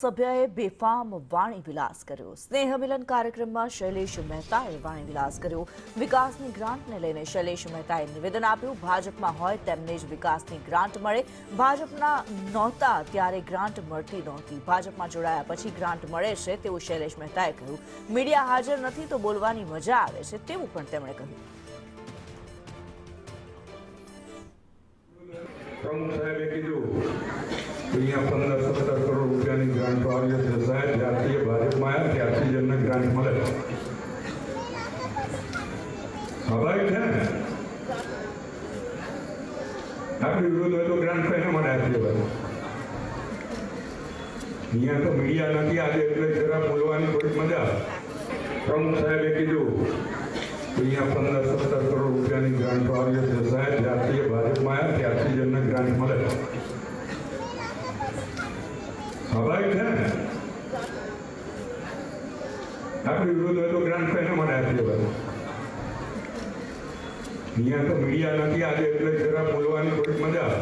સભ્યએ બેફામ વાણી વિલાસ કર્યો। સ્નેહ મિલન કાર્યક્રમમાં શૈલેષ મહેતાએ વાણી વિલાસ કર્યો। વિકાસની ગ્રાન્ટને લઈને શૈલેષ મહેતાએ નિવેદન આપ્યું। ભાજપમાં હોય તેમને જ વિકાસની ગ્રાન્ટ મળે, ભાજપના નહોતા ત્યારે ગ્રાન્ટ મળતી નહોતી, ભાજપમાં જોડાયા પછી ગ્રાન્ટ મળે છે તેવું શૈલેષ મહેતાએ કહ્યું। મીડિયા હાજર નથી તો બોલવાની મજા આવે છે તેવું પણ તેમણે કહ્યું। પ્રમુખ સાહેબે કીધું અહીંયા 15-17 કરોડ રૂપિયાની ગ્રાન્ટ આવી છે સાહેબ, જ્યારથી ભાજપમાં આવ્યા ત્યારથી જ એમને ગ્રાન્ટ મળે, સ્વાભાવિક છે ને। આપણી વિરોધ હોય તો ગ્રાન્ટ કઈને મળે આપીએ ભાઈ, અહીંયા તો મીડિયા નથી આજે એટલે જરા બોલવાની થોડીક મજા આવે। પ્રમુખ સાહેબે કીધું અહીંયા 15-17 કરોડ રૂપિયાની ગ્રાન્ટ આવી છે સાહેબ, જ્યારથી ભાજપમાં આવ્યા ત્યારથી જ એમને ગ્રાન્ટ મળે, સ્વાભાવિક છે ને। આપણી વિરોધ હોય તો ગ્રાન્ટ કઈને મળે આપીએ ભાઈ, અહીંયા તો મીડિયા નથી આજે એટલે જરા બોલવાની થોડીક મજા આવે।